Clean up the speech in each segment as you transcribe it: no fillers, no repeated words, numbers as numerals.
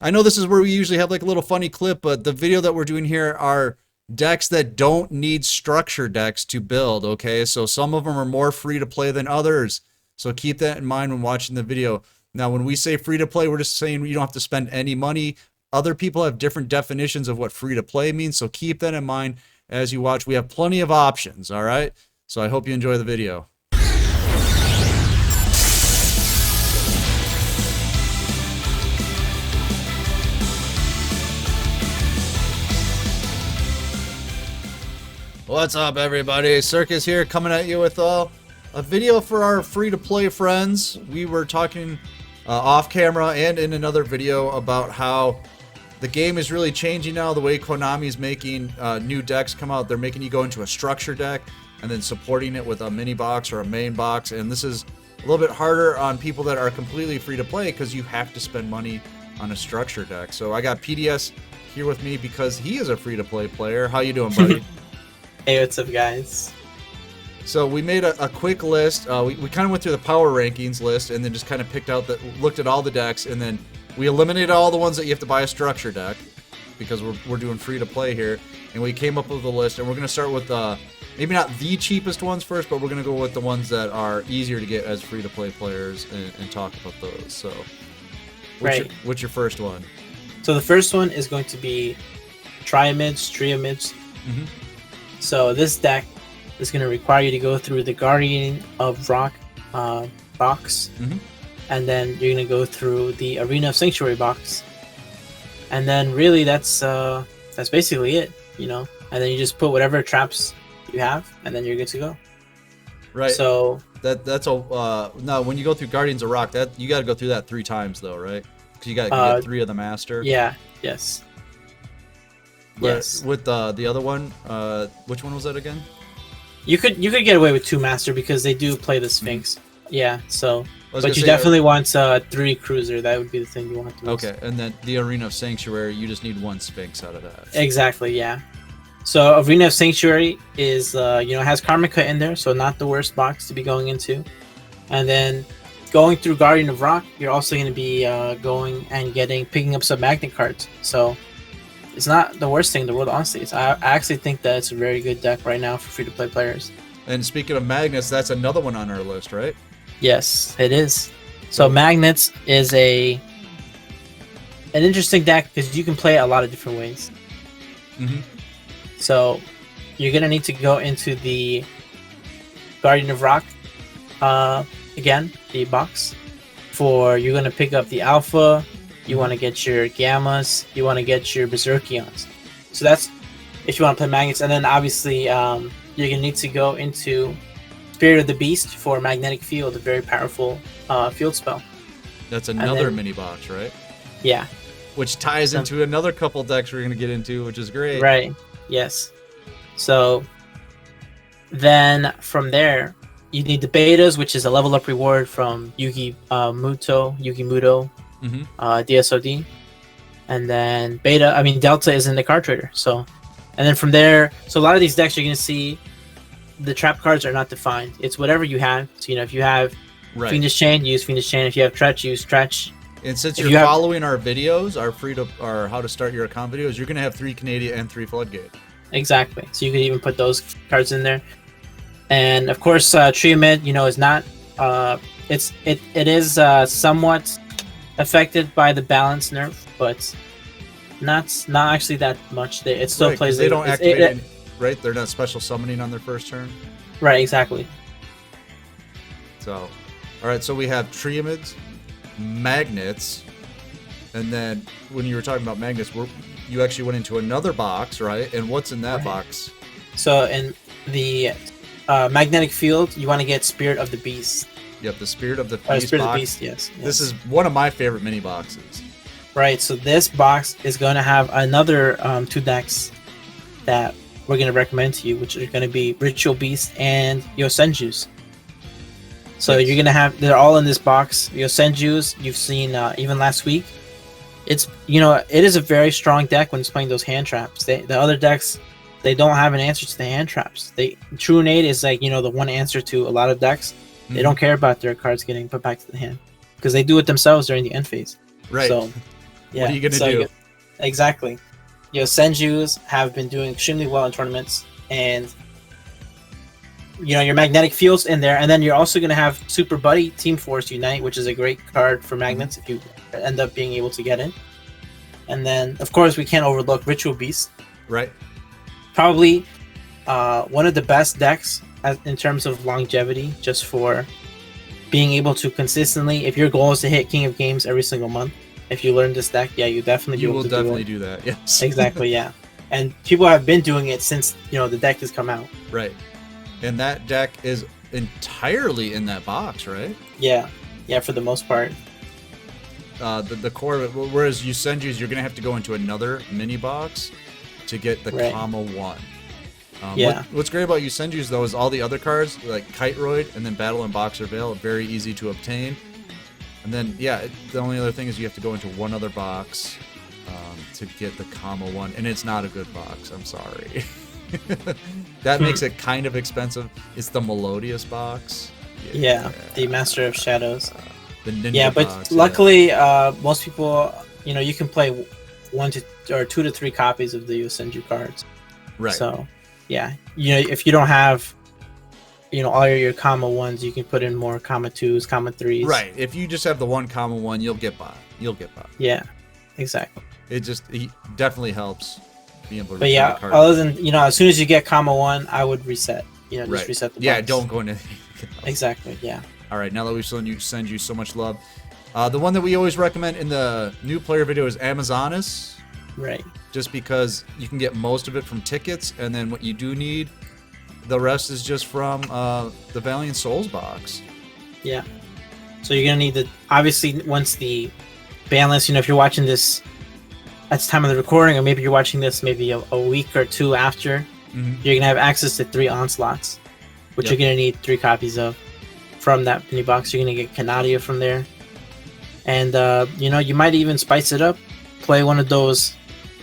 I know this is where we usually have like a little funny clip, but the video that we're doing here are decks that don't need structure decks to build, okay? So some of them are more free to play than others. So keep that in mind when watching the video. Now, when we say free to play, we're just saying you don't have to spend any money. Other people have different definitions of what free to play means, so keep that in mind as you watch. We have plenty of options, all right? So I hope you enjoy the video. What's up, everybody? Circus here, coming at you with a video for our free-to-play friends. We were talking off camera and in another video about how the game is really changing now. The way Konami is making new decks come out, they're making you go into a structure deck and then supporting it with a mini box or a main box. And this is a little bit harder on people that are completely free-to-play because you have to spend money on a structure deck. So I got PDS here with me because he is a free-to-play player. How you doing, buddy? Hey, what's up, guys? So we made a quick list. We kind of went through the power rankings list and then just kind of picked out looked at all the decks, and then we eliminated all the ones that you have to buy a structure deck because we're doing free to play here, and we came up with a list, and we're going to start with maybe not the cheapest ones first, but we're going to go with the ones that are easier to get as free to play players and talk about those. So what's your first one? So the first one is going to be Triamids. Mm-hmm. So this deck is going to require you to go through the Guardian of Rock box, mm-hmm. and then you're going to go through the Arena of Sanctuary box, and then really that's basically it, you know. And then you just put whatever traps you have, and then you're good to go. Right. So that's a no. When you go through Guardians of Rock, that you got to go through that 3 times though, right? Because you got to get 3 of the master. Yeah. Yes. But yes. With the other one, which one was that again? You could get away with 2 master because they do play the Sphinx. Mm-hmm. Yeah. So, but you say, definitely want 3 cruiser. That would be the thing you want to use. Okay, and then the Arena of Sanctuary, you just need 1 Sphinx out of that. Exactly. Yeah. So Arena of Sanctuary is has Karmika in there, so not the worst box to be going into. And then going through Guardian of Rock, you're also going to be going and picking up some magnet cards. So it's not the worst thing in the world, honestly. I actually think that it's a very good deck right now for free-to-play players. And speaking of magnets, that's another one on our list, right? Yes, it is. So magnets is an interesting deck because you can play it a lot of different ways. Mm-hmm. So you're going to need to go into the Guardian of Rock, again, the box. You're going to pick up the Alpha. You want to get your Gammas. You want to get your Berserkions. So that's if you want to play magnets. And then obviously you're going to need to go into Spirit of the Beast for Magnetic Field, a very powerful field spell. That's another mini box, right? Yeah. Which ties into another couple decks we're going to get into, which is great. Right. Yes. So then from there, you need the betas, which is a level up reward from Yugi Muto. Mm-hmm. DSOD, and then Delta is in the card trader. So, and then from there, so a lot of these decks you're gonna see the trap cards are not defined. It's whatever you have. So if you have Fiendish Chain, use Fiendish Chain. If you have Tretch, use Tretch. And since you're following our videos, our how to start your account videos, you're gonna have 3 Canadian and 3 Floodgate. Exactly. So you could even put those cards in there. And of course, Triamid, is not. It is somewhat affected by the balance nerf, but not actually that much. It still plays. They don't activate right? They're not special summoning on their first turn. Right, exactly. So, all right. So we have Triamids, magnets, and then when you were talking about magnets, you actually went into another box, right? And what's in that box? So in the magnetic field, you want to get Spirit of the Beast. Yep, the Spirit of the Beast Spirit box. Of the Beast, yes. This is one of my favorite mini boxes. Right, so this box is going to have another 2 decks that we're going to recommend to you, which are going to be Ritual Beast and Yosenju's. So you're going to have, they're all in this box. Yosenju's, you've seen even last week. It's, it is a very strong deck when it's playing those hand traps. The other decks, they don't have an answer to the hand traps. True Nade is like, the one answer to a lot of decks. They don't care about their cards getting put back to the hand because they do it themselves during the end phase. Right. So Yeah. What are you gonna so do? Exactly. Senjus have been doing extremely well in tournaments, and your magnetic field's in there, and then you're also gonna have Super Buddy Team Force Unite, which is a great card for magnets if you end up being able to get in. And then, of course, we can't overlook Ritual Beast. Right. Probably one of the best decks in terms of longevity, just for being able to consistently, if your goal is to hit King of Games every single month, if you learn this deck, yeah, you definitely will definitely do that. Yes. Exactly, yeah. And people have been doing it since the deck has come out. Right. And that deck is entirely in that box, right? Yeah, for the most part. The core of it, whereas Yusenju's, you're gonna have to go into another mini box to get the Kama 1. What's great about Yusenju's though is all the other cards like Kiteroid and then Battle and Boxer Veil, very easy to obtain. And then the only other thing is you have to go into one other box to get the Kama 1, and it's not a good box. I'm sorry. That makes it kind of expensive. It's the Melodious box. Yeah, the Master of Shadows. The Ninja but box, luckily, most people, you can play 2 to 3 copies of the Yosenju cards. Right. So, if you don't have, all your Kama 1s, you can put in more Kama 2s, Kama 3s. Right. If you just have the one Kama 1, you'll get by. Yeah, exactly. It definitely helps being able to But card. other than, as soon as you get Kama 1, I would reset. Just reset the box. Yeah, don't go into Exactly, yeah. All right, now that we've send you so much love. The one that we always recommend in the new player video is Amazonas. Right. Just because you can get most of it from tickets, and then what you do need, the rest is just from the Valiant Souls box. Yeah. So you're going to need obviously, once the ban list, if you're watching this at the time of the recording, or maybe you're watching this maybe a week or 2 after, you're going to have access to 3 Onslaughts, which you're going to need 3 copies of. From that mini box, you're gonna get Canadia from there, and you might even spice it up, play one of those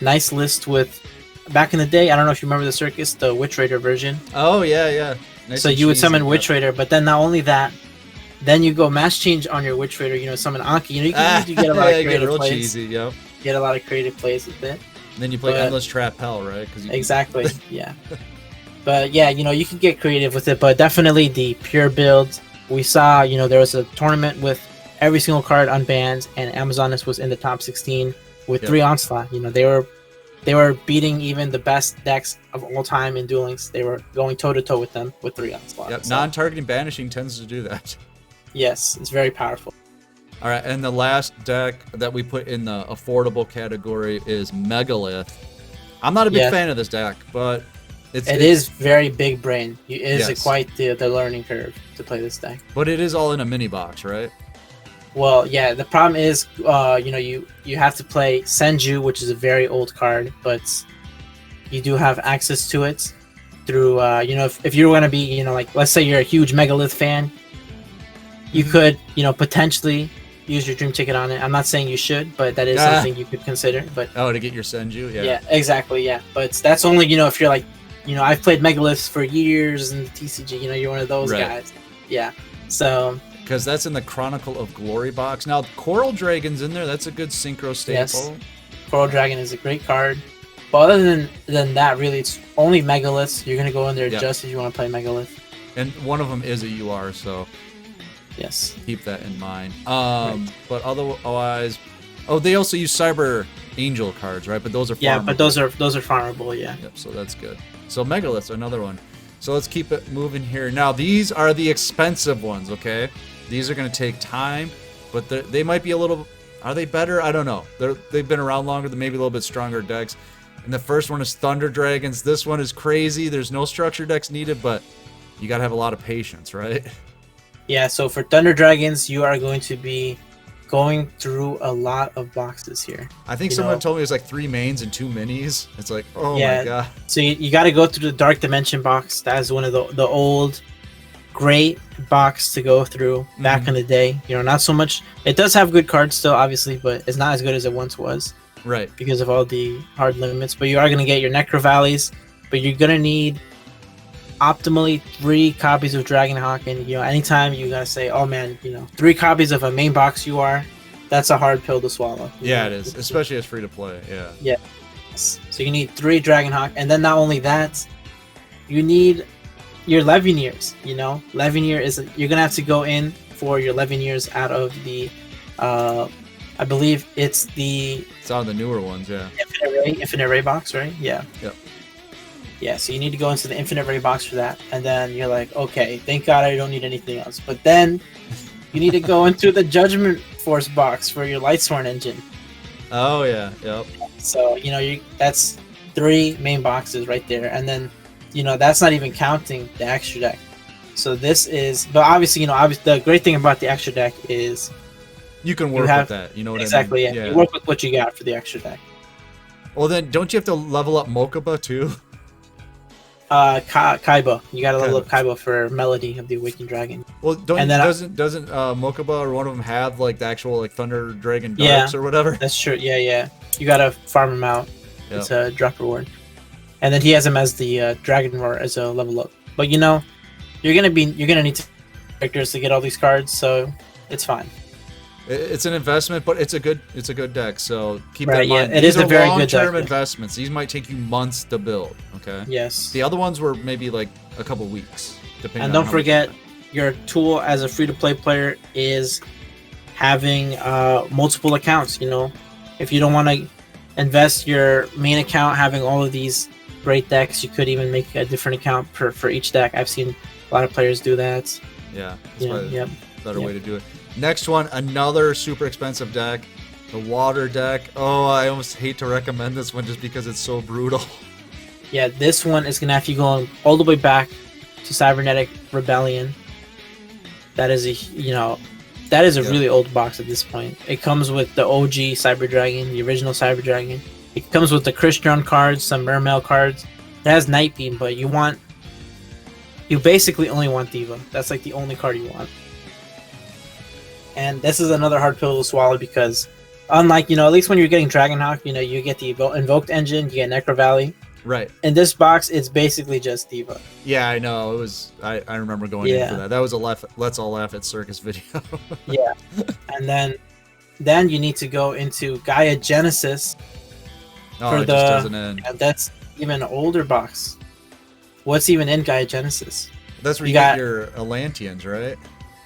nice lists with. Back in the day, I don't know if you remember the circus, the Witch Raider version. Oh yeah. Nice. So you would summon Witch Raider, but then not only that, then you go mass change on your Witch Raider. Summon Anki. You get a lot of creative plays. Cheesy, yep. Get a lot of creative plays with it. And then you play Endless Trap Hell, right? Exactly. Yeah. But you can get creative with it, but definitely the pure build. We saw, there was a tournament with every single card unbanned, and Amazonas was in the top 16 with 3 Onslaught. They were beating even the best decks of all time in Duel Links. They were going toe to toe with them with 3 Onslaught. Yep, non-targeting banishing tends to do that. Yes, it's very powerful. All right, and the last deck that we put in the affordable category is Megalith. I'm not a big fan of this deck, but it is very big brain. It is quite the learning curve to play this deck. But it is all in a mini box, right? Well, yeah. The problem is, you have to play Senju, which is a very old card, but you do have access to it through, if you're going to be, let's say you're a huge Megalith fan, you could, potentially use your Dream Ticket on it. I'm not saying you should, but that is something you could consider. But to get your Senju, yeah, exactly, yeah. But that's only, if you're like. I've played Megaliths for years in the TCG. You're one of those guys. Yeah. So. Because that's in the Chronicle of Glory box. Now, Coral Dragon's in there. That's a good synchro staple. Yes. Coral Dragon is a great card. But other than that, really, it's only Megaliths. You're going to go in there just if you want to play Megalith. And one of them is a UR, so. Yes. Keep that in mind. But otherwise. Oh, they also use Cyber Angel cards, right? But those are farmable. Yeah, but those are farmable, yeah. Yep, so that's good. So Megalith's another one. So let's keep it moving here. Now, these are the expensive ones, okay? These are going to take time, but they might be a little... Are they better? I don't know. They've been around longer, than maybe a little bit stronger decks. And the first one is Thunder Dragons. This one is crazy. There's no structure decks needed, but you got to have a lot of patience, right? Yeah, so for Thunder Dragons, you are going to be going through a lot of boxes here. I think someone told me it was like 3 mains and 2 minis. It's like, oh my god. So you got to go through the Dark Dimension box. That is one of the old, great box to go through back in the day. Not so much. It does have good cards still, obviously, but it's not as good as it once was. Right. Because of all the hard limits. But you are going to get your Necro Valleys, but you're going to need optimally 3 copies of Dragonhawk, and anytime you gotta say, oh man, 3 copies of a main box that's a hard pill to swallow. Yeah, it is, especially as free to play. Yeah. Yes. So you need 3 Dragonhawk, and then not only that, you need your Levineers. You know, Levineer is you're gonna have to go in for your Levineers out of the, I believe it's out of the newer ones. Yeah. Infinite Ray box, right? Yeah. Yep. Yeah, so you need to go into the Infinite Ray box for that, and then you're like, okay, thank God I don't need anything else. But then you need to go into the Judgment Force box for your Lightsworn engine. Oh yeah, yep. So you know that's 3 main boxes right there, and then you know that's not even counting the extra deck. So this is, but obviously the great thing about the extra deck is you can work with that. You know what exactly, I mean? Yeah. You work with what you got for the extra deck. Well, then don't you have to level up Mokuba too? Kaiba. You gotta level up Kaiba for Melody of the Awakened Dragon. Well, doesn't Mokuba or one of them have like the actual like Thunder Dragon Darks or whatever? That's true. Yeah. You gotta farm him out. Yep. It's a drop reward, and then he has him as the Dragon Roar as a level up. But you know, you're gonna need characters to get all these cards, so it's fine. It's an investment, but it's a good deck. So keep that in mind. It is a very good deck. Long-term investments. These might take you months to build. Okay. Yes. The other ones were maybe like a couple weeks, depending. And don't forget, your tool as a free-to-play player is having multiple accounts. You know, if you don't want to invest your main account having all of these great decks, you could even make a different account for each deck. I've seen a lot of players do that. Yeah. Better way to do it. Next one, another super expensive deck, the Water deck. Oh, I almost hate to recommend this one just because it's so brutal. Yeah, this one is gonna have you going all the way back to Cybernetic Rebellion. That is a really old box at this point. It comes with the OG Cyber Dragon, the original Cyber Dragon. It comes with the Christian cards, some Mermail cards. It has Night Beam, but you basically only want Diva. That's like the only card you want. And this is another hard pill to swallow because, unlike, at least when you're getting Dragonhawk, you get the Invoked engine, you get Necro Valley. Right. In this box, it's basically just Diva. Yeah, I know. It was. I remember going in for that. That was a Let's All Laugh at Circus video. Yeah. And then you need to go into Gaia Genesis. Oh, it just doesn't end. And that's even an older box. What's even in Gaia Genesis? That's where you get your Atlanteans, right?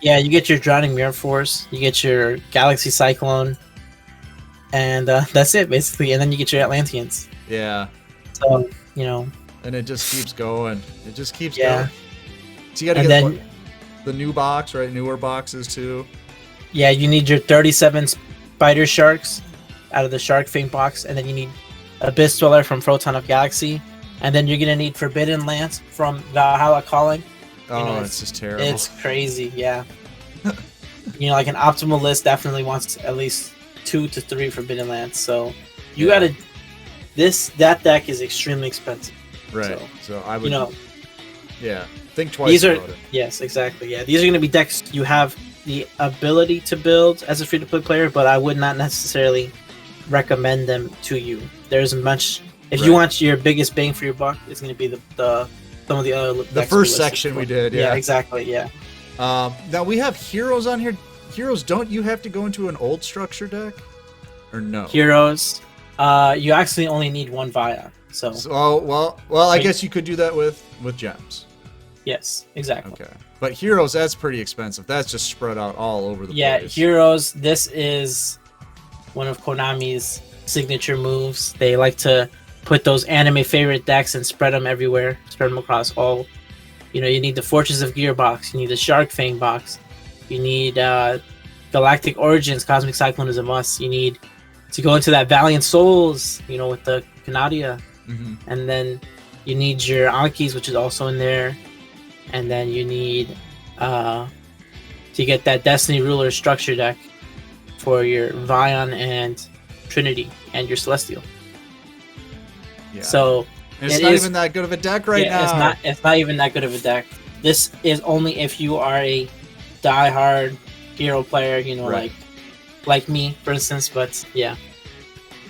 Yeah, you get your Drowning Mirror Force, you get your Galaxy Cyclone, and that's it, basically. And then you get your Atlanteans. Yeah. So, And it just keeps going. It just keeps going. So you gotta get the new box, right? Newer boxes, too. Yeah, you need your 37 Spider Sharks out of the Shark Fang box, and then you need Abyss Dweller from Photon of Galaxy, and then you're going to need Forbidden Lance from Valhalla Calling. It's just terrible. It's crazy, yeah. Like an optimal list definitely wants at least 2 to 3 Forbidden Lance. So you gotta. That deck is extremely expensive. Right. So I would. Think twice about it. Yes, exactly. Yeah, these are gonna be decks you have the ability to build as a free-to-play player, but I would not necessarily recommend them to you. There's much. If you want your biggest bang for your buck, it's gonna be the some of the other. The first section we did. Yeah, exactly. Yeah. Now we have heroes on here. Heroes, don't you have to go into an old structure deck, or no? Heroes, you actually only need 1 Via. So I guess you could do that with gems. Yes, exactly. Okay, but heroes, that's pretty expensive. That's just spread out all over the place. Yeah, heroes. This is one of Konami's signature moves. They like to put those anime favorite decks and spread them everywhere. Spread them across all. You need the Fortress of Gear box. You need the Shark Fang box. You need Galactic Origins. Cosmic Cyclone is a must. You need to go into that Valiant Souls, with the Canadia. Mm-hmm. And then you need your Ankis, which is also in there. And then you need to get that Destiny Ruler structure deck for your Vion and Trinity and your Celestial. Yeah. So it's not even that good of a deck now. It's not even that good of a deck. This is only if you are a die-hard hero player, right. like me, for instance. But yeah,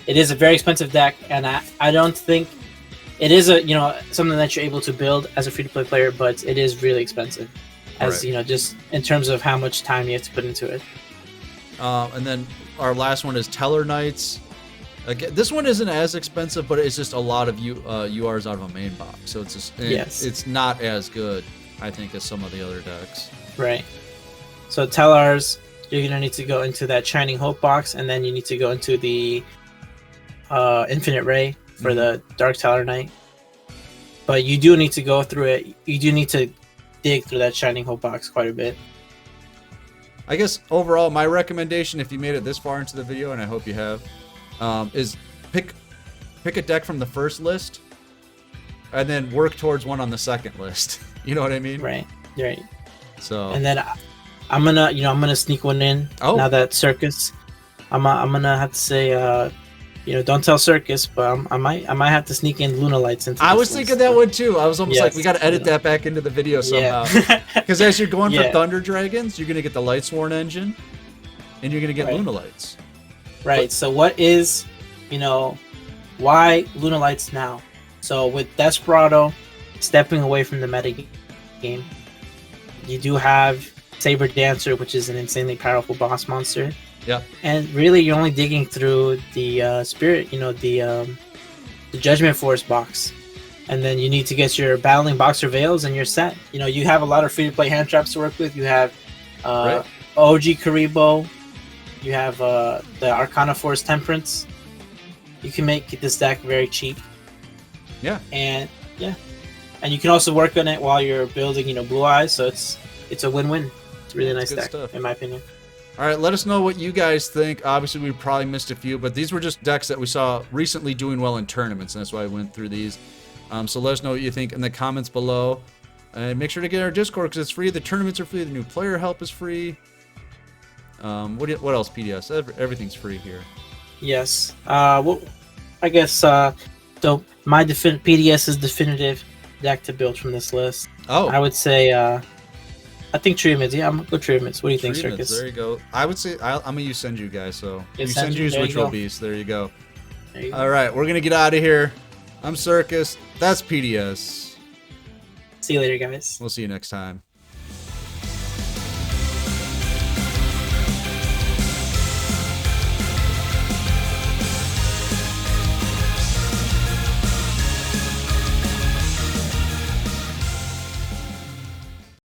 it is a very expensive deck, and I don't think it is something that you're able to build as a free-to-play player, but it is really expensive, as just in terms of how much time you have to put into it. And then our last one is Teller Knights. Again, this one isn't as expensive, but it's just a lot of URs out of a main box, so it's just it's not as good, I think, as some of the other decks. Right. So Tellars, you're gonna need to go into that Shining Hope box, and then you need to go into the Infinite Ray for the Dark Teller Knight. But you do need to go through it. You do need to dig through that Shining Hope box quite a bit. I guess overall, my recommendation, if you made it this far into the video, and I hope you have, is pick a deck from the first list, and then work towards one on the second list. You know what I mean? Right. So. And then I'm gonna sneak one in. Oh. Now that Circus, I'm gonna have to say, don't tell Circus, but I might have to sneak in Luna Lights into. I was thinking that one too. I was almost like, we got to edit that back into the video somehow. Because as you're going for Thunder Dragons, you're gonna get the Lightsworn engine, and you're gonna get Luna Lights. Right. So what is, why Luna Lights now? So with Desperado stepping away from the meta game, you do have Saber Dancer, which is an insanely powerful boss monster. Yeah. And really, you're only digging through the Spirit, the Judgment Force box. And then you need to get your Battling Boxer Veils and you're set. You have a lot of free-to-play hand traps to work with. You have OG Karibo. You have the Arcana Force Temperance. You can make this deck very cheap. Yeah. And you can also work on it while you're building, Blue Eyes. So it's a win-win. It's a really nice deck, in my opinion. All right, let us know what you guys think. Obviously, we probably missed a few, but these were just decks that we saw recently doing well in tournaments, and that's why I went through these. So let us know what you think in the comments below. And make sure to get our Discord because it's free. The tournaments are free. The new player help is free. What else, PDS? Everything's free here. Yes. Well, I guess so my PDS's definitive deck to build from this list. Oh. I would say I think Treatments. Yeah, I'm gonna go Treatments. What do you think, Circus? There you go. I would say I'm gonna use Senju, guys. So Senju's Ritual Beast. There you go. All right, we're gonna get out of here. I'm Circus. That's PDS. See you later, guys. We'll see you next time.